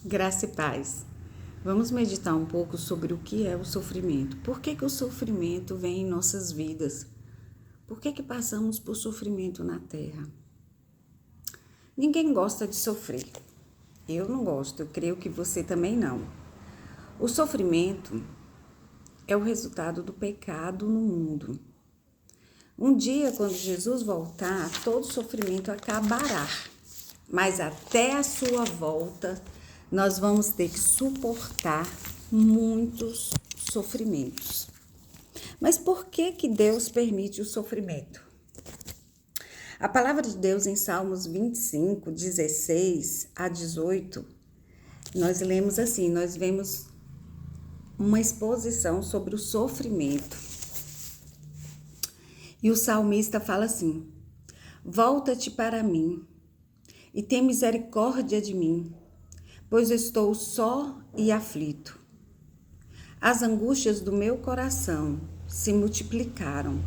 Graça e paz. Vamos meditar um pouco sobre o que é o sofrimento. Por que o sofrimento vem em nossas vidas? Por que passamos por sofrimento na Terra? Ninguém gosta de sofrer. Eu não gosto, eu creio que você também não. O sofrimento é o resultado do pecado no mundo. Um dia, quando Jesus voltar, todo sofrimento acabará. Mas até a sua volta, nós vamos ter que suportar muitos sofrimentos. Mas por que Deus permite o sofrimento? A palavra de Deus em Salmos 25, 16 a 18, nós lemos assim, nós vemos uma exposição sobre o sofrimento. E o salmista fala assim: volta-te para mim e tem misericórdia de mim, pois estou só e aflito. As angústias do meu coração se multiplicaram.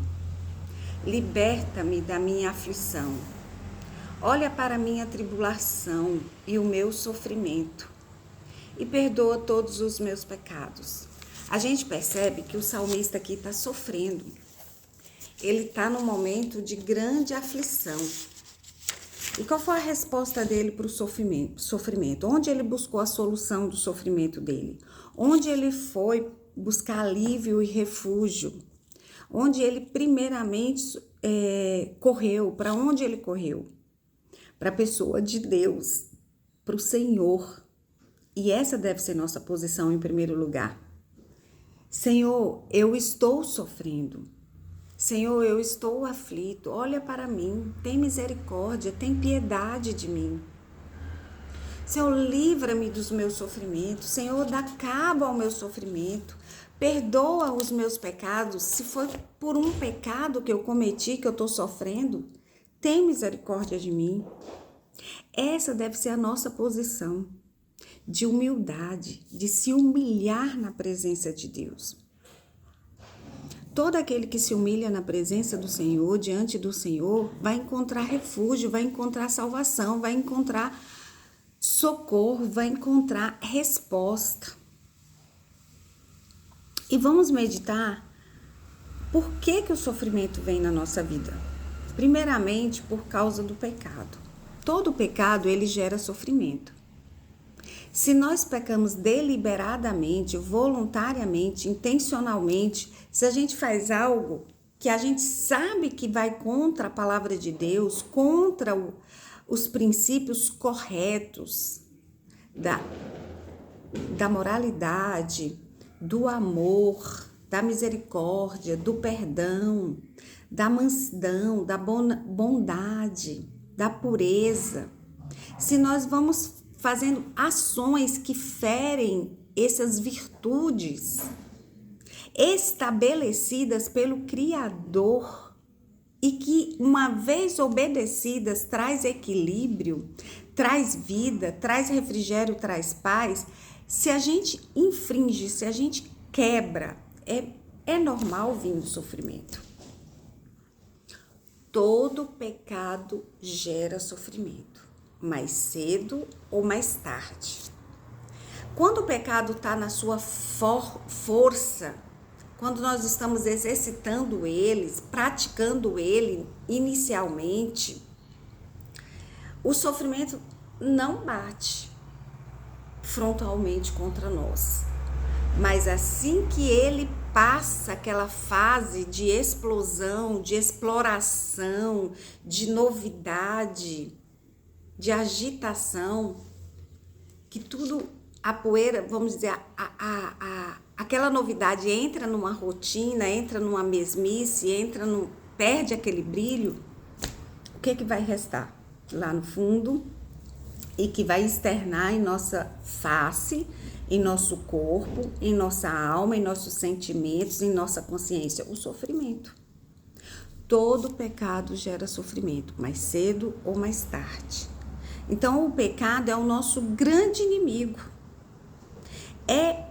Liberta-me da minha aflição. Olha para a minha tribulação e o meu sofrimento e perdoa todos os meus pecados. A gente percebe que o salmista aqui está sofrendo. Ele está num momento de grande aflição. E qual foi a resposta dele para o sofrimento? Onde ele buscou a solução do sofrimento dele? Onde ele foi buscar alívio e refúgio? Onde ele primeiramente correu? Para onde ele correu? Para a pessoa de Deus, para o Senhor. E essa deve ser nossa posição em primeiro lugar. Senhor, eu estou sofrendo. Senhor, eu estou aflito, olha para mim, tem misericórdia, tem piedade de mim. Senhor, livra-me dos meus sofrimentos. Senhor, dá cabo ao meu sofrimento. Perdoa os meus pecados. Se foi por um pecado que eu cometi, que eu estou sofrendo, tem misericórdia de mim. Essa deve ser a nossa posição de humildade, de se humilhar na presença de Deus. Todo aquele que se humilha na presença do Senhor, diante do Senhor, vai encontrar refúgio, vai encontrar salvação, vai encontrar socorro, vai encontrar resposta. E vamos meditar por que o sofrimento vem na nossa vida. Primeiramente, por causa do pecado. Todo pecado, ele gera sofrimento. Se nós pecamos deliberadamente, voluntariamente, intencionalmente, se a gente faz algo que a gente sabe que vai contra a palavra de Deus, contra os princípios corretos da moralidade, do amor, da misericórdia, do perdão, da mansidão, da bondade, da pureza, se nós vamos fazendo ações que ferem essas virtudes estabelecidas pelo Criador e que, uma vez obedecidas, traz equilíbrio, traz vida, traz refrigério, traz paz. Se a gente infringe, se a gente quebra, é normal vir o sofrimento. Todo pecado gera sofrimento, mais cedo ou mais tarde. Quando o pecado está na sua força, quando nós estamos exercitando ele, praticando ele inicialmente, o sofrimento não bate frontalmente contra nós. Mas assim que ele passa aquela fase de explosão, de exploração, de novidade, de agitação, que tudo, a poeira, vamos dizer, aquela novidade entra numa rotina, entra numa mesmice, perde aquele brilho, o que vai restar lá no fundo e que vai externar em nossa face, em nosso corpo, em nossa alma, em nossos sentimentos, em nossa consciência? O sofrimento. Todo pecado gera sofrimento, mais cedo ou mais tarde. Então, o pecado é o nosso grande inimigo. É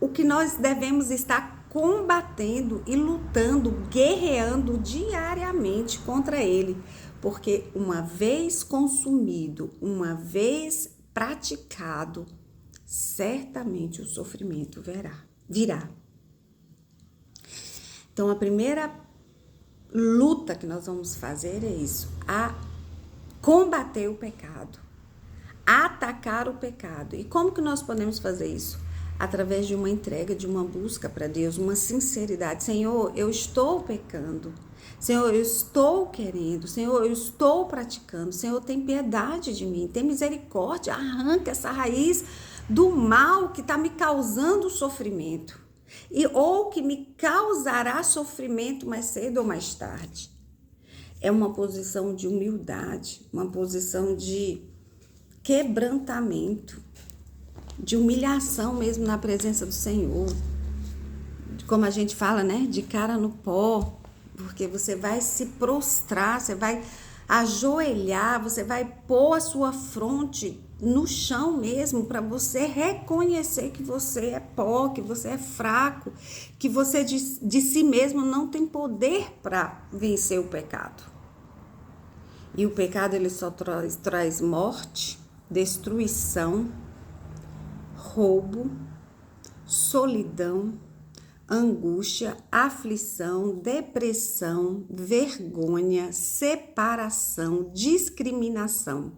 o que nós devemos estar combatendo e lutando, guerreando diariamente contra ele. Porque uma vez consumido, uma vez praticado, certamente o sofrimento virá. Então, a primeira luta que nós vamos fazer é isso, a combater o pecado, atacar o pecado. E como que nós podemos fazer isso? Através de uma entrega, de uma busca para Deus, uma sinceridade. Senhor, eu estou pecando. Senhor, eu estou querendo. Senhor, eu estou praticando. Senhor, tem piedade de mim, tem misericórdia. Arranca essa raiz do mal que está me causando sofrimento. Ou que me causará sofrimento mais cedo ou mais tarde. É uma posição de humildade, uma posição de quebrantamento, de humilhação mesmo na presença do Senhor. Como a gente fala, né? De cara no pó, porque você vai se prostrar, você vai ajoelhar, você vai pôr a sua fronte no chão mesmo, para você reconhecer que você é pó, que você é fraco, que você de si mesmo não tem poder para vencer o pecado. E o pecado, ele só traz morte, destruição, roubo, solidão, angústia, aflição, depressão, vergonha, separação, discriminação.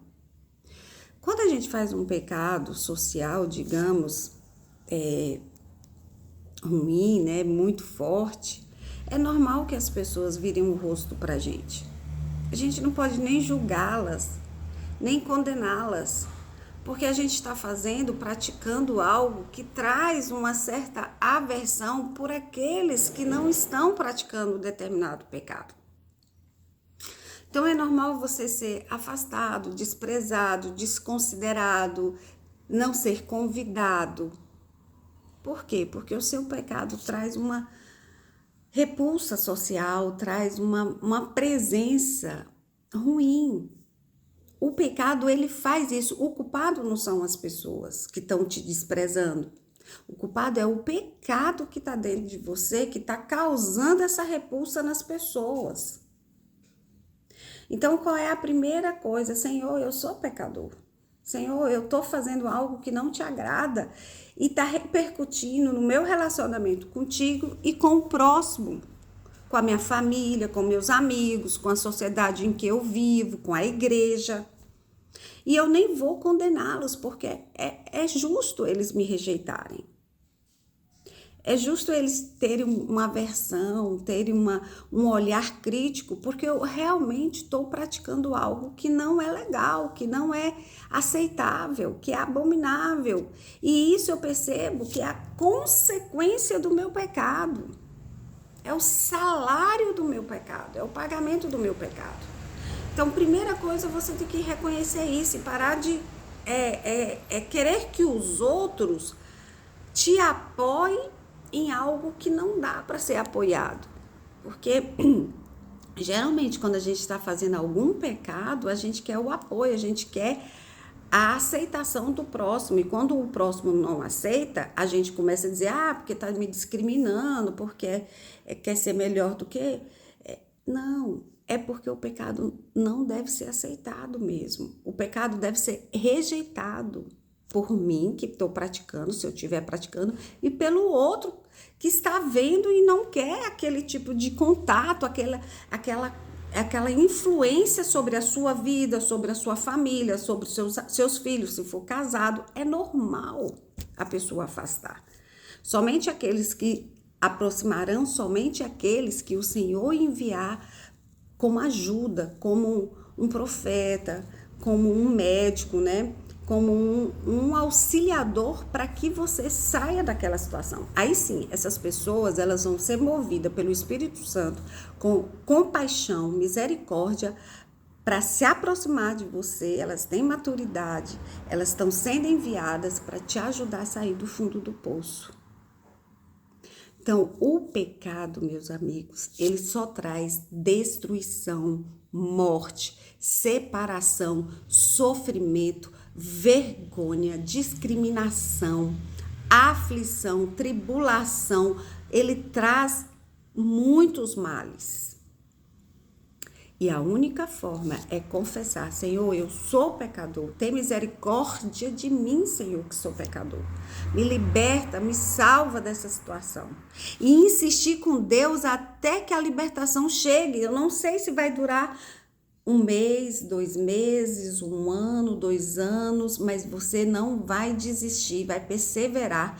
Quando a gente faz um pecado social, digamos, ruim, né, muito forte, é normal que as pessoas virem o rosto pra gente. A gente não pode nem julgá-las, nem condená-las, porque a gente está praticando algo que traz uma certa aversão por aqueles que não estão praticando determinado pecado. Então é normal você ser afastado, desprezado, desconsiderado, não ser convidado. Por quê? Porque o seu pecado traz uma repulsa social, traz uma presença ruim. O pecado, ele faz isso. O culpado não são as pessoas que estão te desprezando. O culpado é o pecado que está dentro de você, que está causando essa repulsa nas pessoas. Então, qual é a primeira coisa? Senhor, eu sou pecador. Senhor, eu estou fazendo algo que não te agrada e está repercutindo no meu relacionamento contigo e com o próximo, com a minha família, com meus amigos, com a sociedade em que eu vivo, com a igreja. E eu nem vou condená-los, porque é justo eles me rejeitarem. É justo eles terem uma aversão, terem um olhar crítico, porque eu realmente estou praticando algo que não é legal, que não é aceitável, que é abominável. E isso eu percebo que é a consequência do meu pecado. É o salário do meu pecado, é o pagamento do meu pecado. Então, primeira coisa, você tem que reconhecer isso e parar de querer que os outros te apoiem em algo que não dá para ser apoiado. Porque, geralmente, quando a gente está fazendo algum pecado, a gente quer o apoio, a gente quer a aceitação do próximo. E quando o próximo não aceita, a gente começa a dizer, porque está me discriminando, porque quer ser melhor do que... Não, é porque o pecado não deve ser aceitado mesmo. O pecado deve ser rejeitado por mim, que estou praticando, se eu estiver praticando, e pelo outro que está vendo e não quer aquele tipo de contato, aquela influência sobre a sua vida, sobre a sua família, sobre seus filhos, se for casado. É normal a pessoa afastar. Somente aqueles que aproximarão, somente aqueles que o Senhor enviar como ajuda, como um profeta, como um médico, né? Como um auxiliador para que você saia daquela situação. Aí sim, essas pessoas, elas vão ser movidas pelo Espírito Santo com compaixão, misericórdia, para se aproximar de você. Elas têm maturidade, elas estão sendo enviadas para te ajudar a sair do fundo do poço. Então, o pecado, meus amigos, ele só traz destruição, morte, separação, sofrimento, vergonha, discriminação, aflição, tribulação. Ele traz muitos males. E a única forma é confessar: Senhor, eu sou pecador. Tem misericórdia de mim, Senhor, que sou pecador. Me liberta, me salva dessa situação. E insistir com Deus até que a libertação chegue. Eu não sei se vai durar 1 mês, 2 meses, 1 ano, 2 anos, mas você não vai desistir, vai perseverar.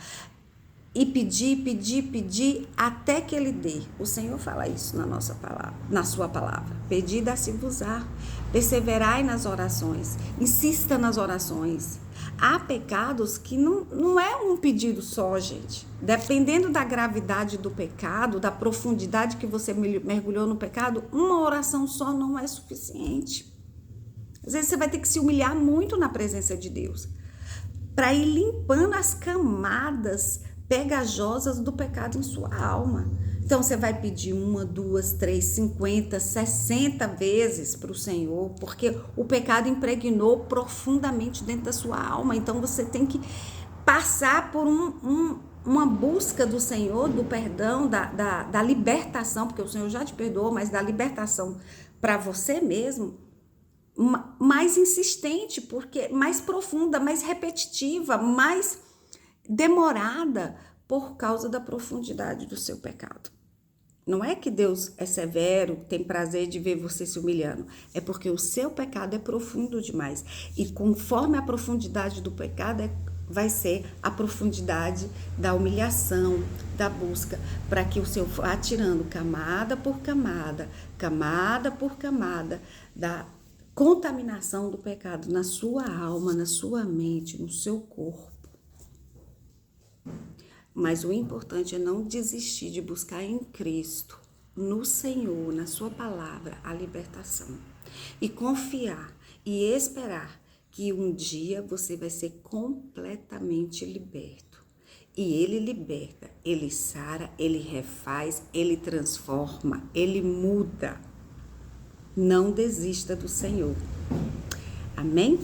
E pedir, até que ele dê. O Senhor fala isso na nossa palavra, na sua palavra. Pedi, dá-se-vos-á. Perseverai nas orações. Insista nas orações. Há pecados que não é um pedido só, gente. Dependendo da gravidade do pecado, da profundidade que você mergulhou no pecado, uma oração só não é suficiente. Às vezes você vai ter que se humilhar muito na presença de Deus, para ir limpando as camadas pegajosas do pecado em sua alma. Então você vai pedir 1, 2, 3, 50, 60 vezes para o Senhor, porque o pecado impregnou profundamente dentro da sua alma. Então você tem que passar por uma busca do Senhor, do perdão, da libertação, porque o Senhor já te perdoou, mas da libertação para você mesmo, mais insistente, porque mais profunda, mais repetitiva, mais demorada, por causa da profundidade do seu pecado. Não é que Deus é severo, tem prazer de ver você se humilhando, é porque o seu pecado é profundo demais, e conforme a profundidade do pecado vai ser a profundidade da humilhação, da busca, para que o Senhor vá tirando camada por camada, camada por camada, da contaminação do pecado na sua alma, na sua mente, no seu corpo. Mas o importante é não desistir de buscar em Cristo, no Senhor, na sua palavra, a libertação. E confiar e esperar que um dia você vai ser completamente liberto. E Ele liberta, Ele sara, Ele refaz, Ele transforma, Ele muda. Não desista do Senhor. Amém?